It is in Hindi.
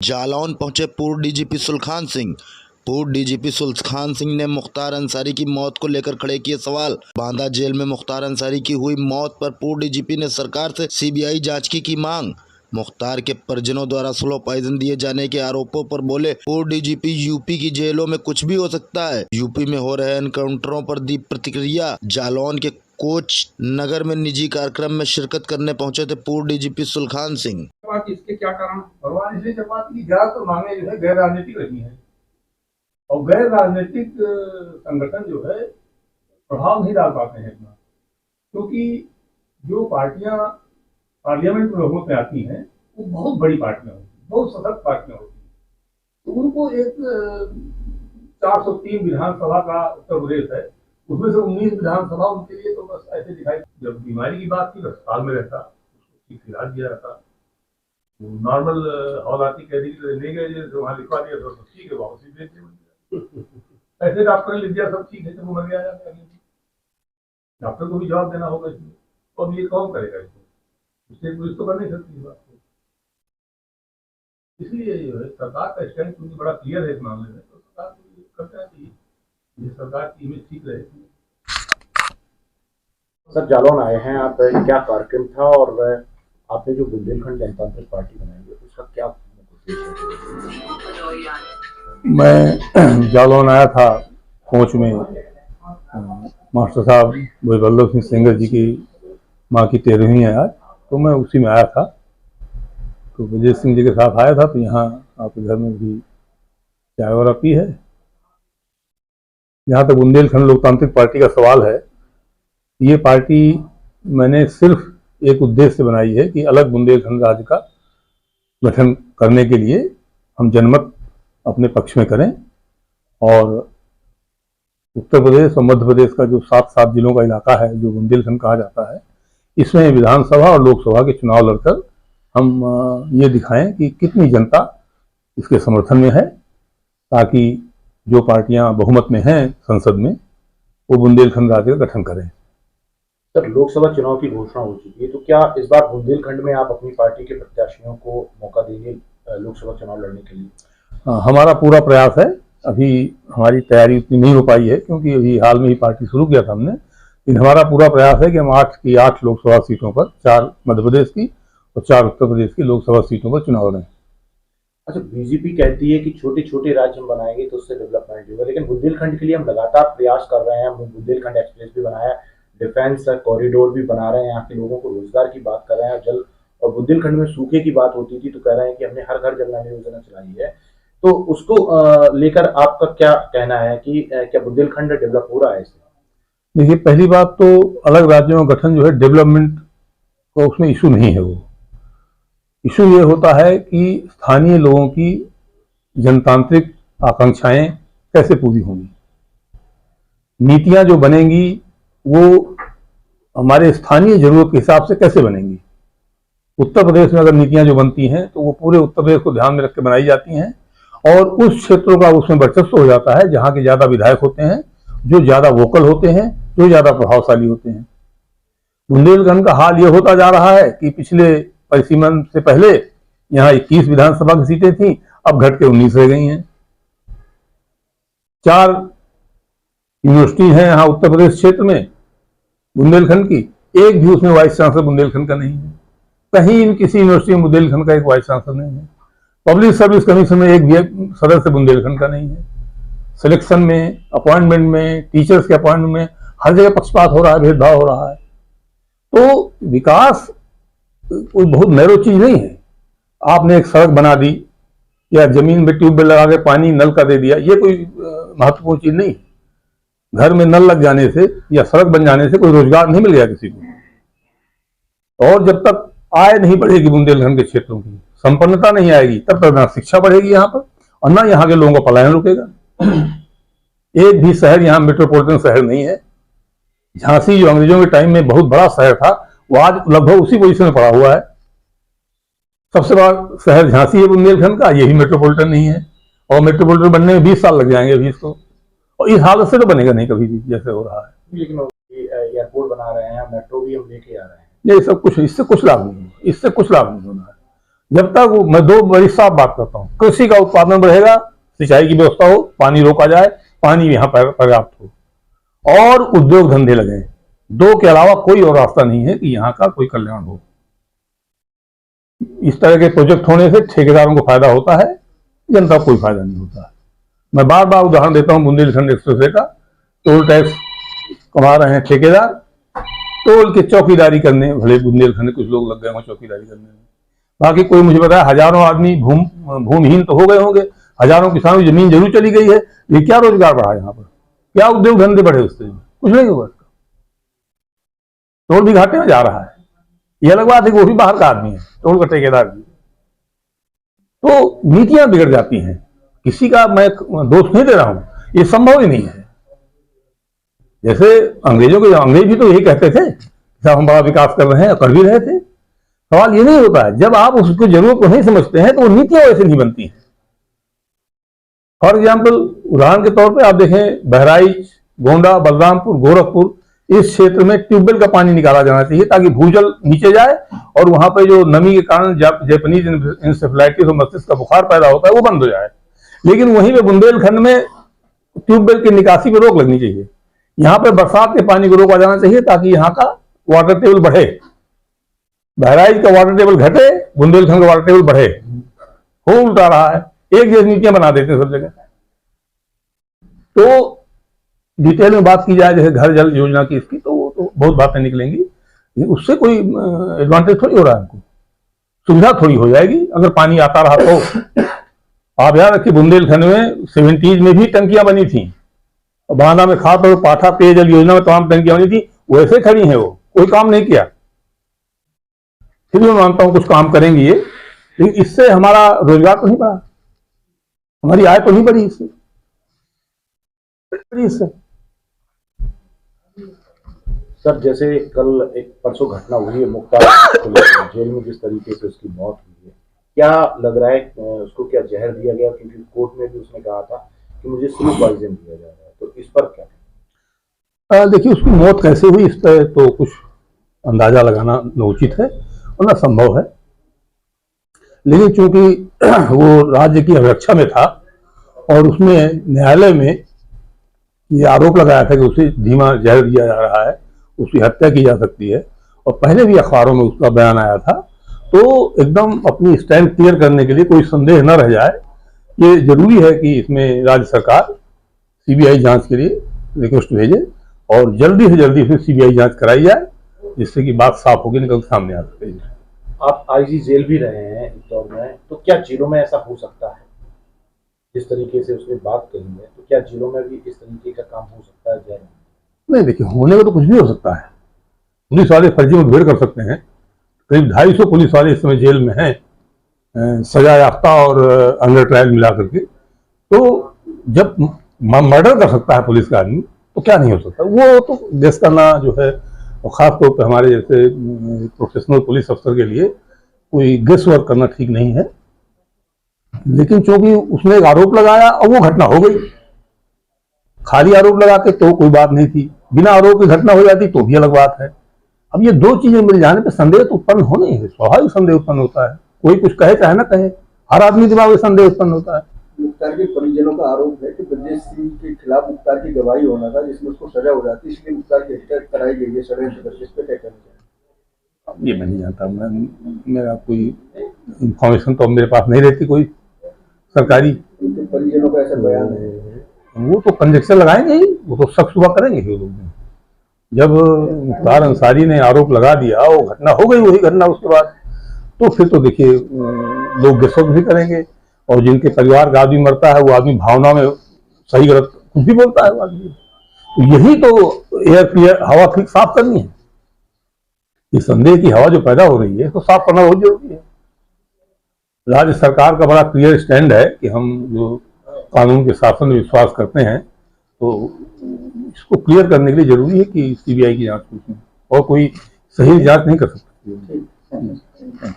जालौन पहुंचे पूर्व डीजीपी सुलखान सिंह। पूर्व डीजीपी सुलखान सिंह ने मुख्तार अंसारी की मौत को लेकर खड़े किए सवाल। बांदा जेल में मुख्तार अंसारी की हुई मौत पर पूर्व डीजीपी ने सरकार से सीबीआई जांच की मांग। मुख्तार के परिजनों द्वारा स्लो पॉइजन दिए जाने के आरोपों पर बोले पूर्व डीजीपी, यूपी की जेलों में कुछ भी हो सकता है। यूपी में हो रहे एनकाउंटरों पर दी प्रतिक्रिया। जालौन के कोच नगर में निजी कार्यक्रम में शिरकत करने पहुंचे थे पूर्व डीजीपी सुलखान सिंह। इसके क्या कारण? भगवान इसलिए चपाती की ज्यादातर मांगे जो है गैर राजनीतिक रही है, और गैर राजनीतिक संगठन जो है प्रभाव नहीं डाल पाते हैं इतना, क्योंकि जो पार्टियां पार्लियामेंट में बहुमत में आती हैं वो बहुत बड़ी पार्टियां होती हैं, बहुत सशक्त पार्टियां होती हैं। तो उनको एक 403 विधानसभा का उत्तर प्रदेश है, उसमें से 19 विधानसभा उनके लिए तो बस ऐसे दिखाई। जब बीमारी की बात थी अस्पताल में रहता, उसको ठीक इलाज दिया रहता, नॉर्मल हौलाती कैदी ले गए जैसे वहाँ लिखवा दिया तो ठीक है, वापसी भेज दिया। ऐसे डॉक्टर ने लिख दिया सब ठीक है, जब वो मर गया डॉक्टर को भी जवाब देना होगा इसमें। तो अब ये कौन करेगा इसको? स्टेट पुलिस तो कर नहीं सकती बात को। इसलिए जो है सरकार का स्टैंड क्योंकि बड़ा क्लियर है इस मामले में, तो सरकार को करना चाहिए, ये सरकार की इमेज ठीक रहे। सर, जालौन आए हैं आप, क्या कार्यक्रम था और आपने जो बुंदेलखंड जनतांत्रिक पार्टी बनाई है उसका क्या उद्देश्य है? मैं जालौन आया था कोच में मास्टर साहब वल्लभ सिंह सेंगर जी की माँ की 13वीं है आज, तो मैं उसी में आया था। तो विजय सिंह जी के साथ आया था, तो यहाँ आपके घर में भी चाय वगैरह पी है। जहाँ तक बुंदेलखंड लोकतांत्रिक पार्टी का सवाल है, ये पार्टी मैंने सिर्फ एक उद्देश्य से बनाई है कि अलग बुंदेलखंड राज्य का गठन करने के लिए हम जनमत अपने पक्ष में करें, और उत्तर प्रदेश और मध्य प्रदेश का जो 7 जिलों का इलाका है जो बुंदेलखंड कहा जाता है, इसमें विधानसभा और लोकसभा के चुनाव लड़कर हम ये दिखाएं कि कितनी जनता इसके समर्थन में है, ताकि जो पार्टियां बहुमत में हैं संसद में वो बुंदेलखंड राज्य का गठन करें। सर, लोकसभा चुनाव की घोषणा हो चुकी है, तो क्या इस बार बुंदेलखंड में आप अपनी पार्टी के प्रत्याशियों को मौका देंगे लोकसभा चुनाव लड़ने के लिए? हमारा पूरा प्रयास है। अभी हमारी तैयारी उतनी नहीं हो पाई है क्योंकि अभी हाल में ही पार्टी शुरू किया था हमने, लेकिन हमारा पूरा प्रयास है कि हम 8 की 8 लोकसभा सीटों पर, 4 मध्य प्रदेश की और 4 उत्तर प्रदेश की लोकसभा सीटों पर चुनाव लड़ें। अच्छा, बीजेपी कहती है कि छोटे छोटे राज्य हम बनाएंगे तो उससे डेवलपमेंट होगा, लेकिन बुंदेलखंड के लिए हम लगातार प्रयास कर रहे हैं। हम बुंदेलखंड एक्सप्रेस भी बनाया, डिफेंस कॉरिडोर भी बना रहे हैं, यहाँ के लोगों को रोजगार की बात कर रहे हैं, जल और बुंदेलखंड में सूखे की बात होती थी तो कह रहे हैं कि हमने हर घर जल नल योजना चलाई है। तो उसको लेकर आपका क्या कहना है कि क्या बुंदेलखंड डेवलप हो रहा है इसमें? देखिए, पहली बात तो अलग राज्यों का गठन जो है डेवलपमेंट का उसमें इशू नहीं है। वो इशू ये होता है कि स्थानीय लोगों की जनतांत्रिक आकांक्षाएं कैसे पूरी होंगी, नीतियां जो बनेंगी वो हमारे स्थानीय जरूरत के हिसाब से कैसे बनेंगी। उत्तर प्रदेश में अगर नीतियां जो बनती हैं तो वो पूरे उत्तर प्रदेश को ध्यान में रख के बनाई जाती हैं, और उस क्षेत्रों का उसमें वर्चस्व हो जाता है जहां के ज्यादा विधायक होते हैं, जो ज्यादा वोकल होते हैं, जो ज्यादा प्रभावशाली होते हैं। बुंदेलखंड का हाल ये होता जा रहा है कि पिछले परिसीमन से पहले यहाँ 21 विधानसभा की सीटें थी, अब घट के 19 रह गई हैं। 4 यूनिवर्सिटी हैं यहाँ उत्तर प्रदेश क्षेत्र में बुंदेलखंड की, एक भी उसमें वाइस चांसलर बुंदेलखंड का नहीं है। कहीं किसी यूनिवर्सिटी में बुंदेलखंड का एक वाइस चांसलर नहीं है। पब्लिक सर्विस कमीशन में एक भी सदस्य बुंदेलखंड का नहीं है। सिलेक्शन में, अपॉइंटमेंट में, टीचर्स के अपॉइंटमेंट में हर जगह पक्षपात हो रहा है, भेदभाव हो रहा है। तो विकास कोई बहुत नैरो चीज नहीं है। आपने एक सड़क बना दी या जमीन में ट्यूबवेल लगा के पानी नल का दे दिया, ये कोई महत्वपूर्ण चीज नहीं है। घर में नल लग जाने से या सड़क बन जाने से कोई रोजगार नहीं मिल गया किसी को। और जब तक आय नहीं बढ़ेगी बुंदेलखंड के क्षेत्रों की, संपन्नता नहीं आएगी, तब तक ना शिक्षा बढ़ेगी यहाँ पर और ना यहाँ के लोगों का पलायन रुकेगा। एक भी शहर यहाँ मेट्रोपॉलिटन शहर नहीं है। झांसी जो अंग्रेजों के टाइम में बहुत बड़ा शहर था, वो आज लगभग उसी पोजीशन में पड़ा हुआ है। सबसे बड़ा शहर झांसी है बुंदेलखंड का, यही मेट्रोपॉलिटन नहीं है, और मेट्रोपॉलिटन बनने में 20 साल लग जाएंगे अभी इसको, और इस हालत से तो बनेगा नहीं कभी भी जैसे हो रहा है। लेकिन एयरपोर्ट बना रहे हैं, मेट्रो भी हम लेके आ रहे हैं, ये सब कुछ, इससे कुछ लाभ नहीं है, इससे कुछ लाभ नहीं होना है। जब तक मैं दो बड़ी साफ बात करता हूँ, कृषि का उत्पादन बढ़ेगा, सिंचाई की व्यवस्था हो, पानी रोका जाए, पानी यहाँ पर पर्याप्त हो और उद्योग धंधे लगे, दो के अलावा कोई और रास्ता नहीं है कि यहाँ का कोई कल्याण हो। इस तरह के प्रोजेक्ट होने से ठेकेदारों को फायदा होता है, जनता को कोई फायदा नहीं होता है। मैं बार बार उदाहरण देता हूँ बुंदेलखंड एक्सप्रेसवे का। टोल टैक्स कमा रहे हैं ठेकेदार, टोल की चौकीदारी करने, भले बुंदेलखंड कुछ लोग लग गए हों चौकीदारी करने में, बाकी कोई मुझे बताया हजारों आदमी भूमिहीन तो हो गए होंगे, हजारों किसानों की जमीन जरूर चली गई है। ये क्या रोजगार बढ़ा यहाँ पर, क्या उद्योग धंधे बढ़े उससे? कुछ नहीं हुआ। टोल भी घाटे में जा रहा है। ये अलग बात है कि वो भी बाहर का आदमी है, टोल का ठेकेदार भी। तो नीतियां बिगड़ जाती हैं। किसी का मैं दोष नहीं दे रहा हूं, ये संभव ही नहीं है। जैसे अंग्रेज भी तो यही कहते थे साहब हम बड़ा विकास कर रहे हैं, कर भी रहे थे। सवाल ये नहीं होता है, जब आप उसको जरूरत को नहीं समझते हैं तो वो नीतियां वैसे नहीं बनती हैं। फॉर एग्जाम्पल, उदाहरण के तौर पे आप देखें, बहराइच, गोंडा, बलरामपुर, गोरखपुर, इस क्षेत्र में ट्यूबवेल का पानी निकाला जाना चाहिए ताकि भूजल नीचे जाए और वहां पे जो नमी के कारण जैपनीज इंसेफेलाइटिस और मस्तिष्क का बुखार पैदा होता है वो बंद हो जाए। लेकिन वहीं पे बुंदेलखंड में ट्यूबवेल की निकासी पर रोक लगनी चाहिए। यहाँ पे बरसात के पानी को रोका जाना चाहिए ताकि यहाँ का वाटर टेबल बढ़े। बहराइच का वाटर टेबल घटे, बुंदेलखंड का वाटर टेबल बढ़े। हो उल्टा रहा है, एक जैसी नीतियां बना देते हैं सब जगह। तो डिटेल में बात की जाए जैसे घर जल योजना की, इसकी तो बहुत बातें निकलेंगी, उससे कोई एडवांटेज थोड़ी हो रहा है हमको, सुविधा थोड़ी हो जाएगी अगर पानी आता रहा तो। आप याद रखिए बुंदेलखंड में 70s में भी टंकियां बनी थी, बांदा में खास और पाठा पेयजल योजना में तमाम टंकियां बनी थी, वैसे खड़ी हैं, वो कोई काम नहीं किया। फिर मैं मानता हूं कुछ काम करेंगे ये, लेकिन इससे हमारा रोजगार तो नहीं बढ़ा, हमारी आय तो नहीं बढ़ी इससे। सर जैसे कल एक परसों घटना हुई है मुक्ता जेल में, जिस तरीके से उसकी मौत हुई है, क्या लग रहा है उसको क्या जहर दिया गया? क्योंकि कोर्ट में भी उसने कहा था कि मुझे स्लो पॉइजन दिया जा रहा है, तो इस पर क्या? देखिए उसकी मौत कैसे हुई इस पर तो कुछ अंदाजा लगाना न उचित है और न संभव है। लेकिन चूंकि वो राज्य की अध्यक्षा में था और उसमें न्यायालय में ये आरोप लगाया था कि उसे धीमा जहर दिया जा रहा है, उसकी हत्या की जा सकती है, और पहले भी अखबारों में उसका बयान आया था, तो एकदम अपनी स्टैंड क्लियर करने के लिए, कोई संदेह न रह जाए, ये जरूरी है कि इसमें राज्य सरकार सीबीआई जांच के लिए रिक्वेस्ट भेजे और जल्दी से जल्दी फिर सीबीआई जांच कराई जाए, जिससे कि बात साफ होगी, निकल सामने आ सके। आप आईजी जेल भी रहे हैं इस दौर में, तो क्या जेलों में ऐसा हो सकता है जिस तरीके से उसने बात कही है? तो क्या जेलों में भी इस तरीके का काम हो सकता है? जेल नहीं, देखिए होने को तो कुछ भी हो सकता है। पुलिस वाले फर्जी मुठभेड़ कर सकते हैं। करीब 250 पुलिस वाले इस समय जेल में हैं, सजा याफ्ता और अंडर ट्रायल मिला करके। तो जब मर्डर कर सकता है पुलिस का आदमी, तो क्या नहीं हो सकता? वो तो गेस करना जो है, और खासतौर पर हमारे जैसे प्रोफेशनल पुलिस अफसर के लिए कोई गेस वर्क करना ठीक नहीं है। लेकिन चूंकि उसने एक आरोप लगाया और वो घटना हो गई, खाली आरोप लगा के तो कोई बात नहीं थी, बिना आरोप की घटना हो जाती तो भी अलग बात है। अब ये दो चीजें मिल जाने पे संदेह तो उत्पन्न होना ही है, स्वाभाविक संदेह उत्पन्न होता है। कोई कुछ कहे चाहे ना कहे, हर आदमी दिमाग में संदेह उत्पन्न होता है। मुख्तार के परिजनों का आरोप है कि ब्रजेश सिंह के खिलाफ मुख्तार की गवाही होना था, जिसमें उसको सजा हो जाती, इसलिए मुख्तार की हत्या कराई गई है षड्यंत्र करके। इस पे क्या कहना चाहिए? ये मैं नहीं जानता, मेरा कोई इंफॉर्मेशन तो मेरे पास नहीं रहती कोई सरकारी। उनके परिजनों का ऐसा बयान है। वो तो कंजेक्शन लगाएंगे ही, वो तो शक शुबा करेंगे ही लोग। जब मुख्तार अंसारी ने आरोप लगा दिया, वो घटना हो गई, वही घटना उसके बाद, तो फिर तो देखिए लोग गेसवर्क भी करेंगे, और जिनके परिवार का आदमी मरता है वो आदमी भावना में सही गलत कुछ भी बोलता है वो आदमी। तो यही तो एयर क्लियर, हवा ठीक साफ करनी है। ये संदेह की हवा जो पैदा हो रही है, तो साफ करना बहुत जरूरी है। राज्य सरकार का बड़ा क्लियर स्टैंड है कि हम जो कानून के शासन में विश्वास करते हैं, तो इसको क्लियर करने के लिए जरूरी है कि सीबीआई की जांच हो, और कोई सही जांच नहीं कर सकती।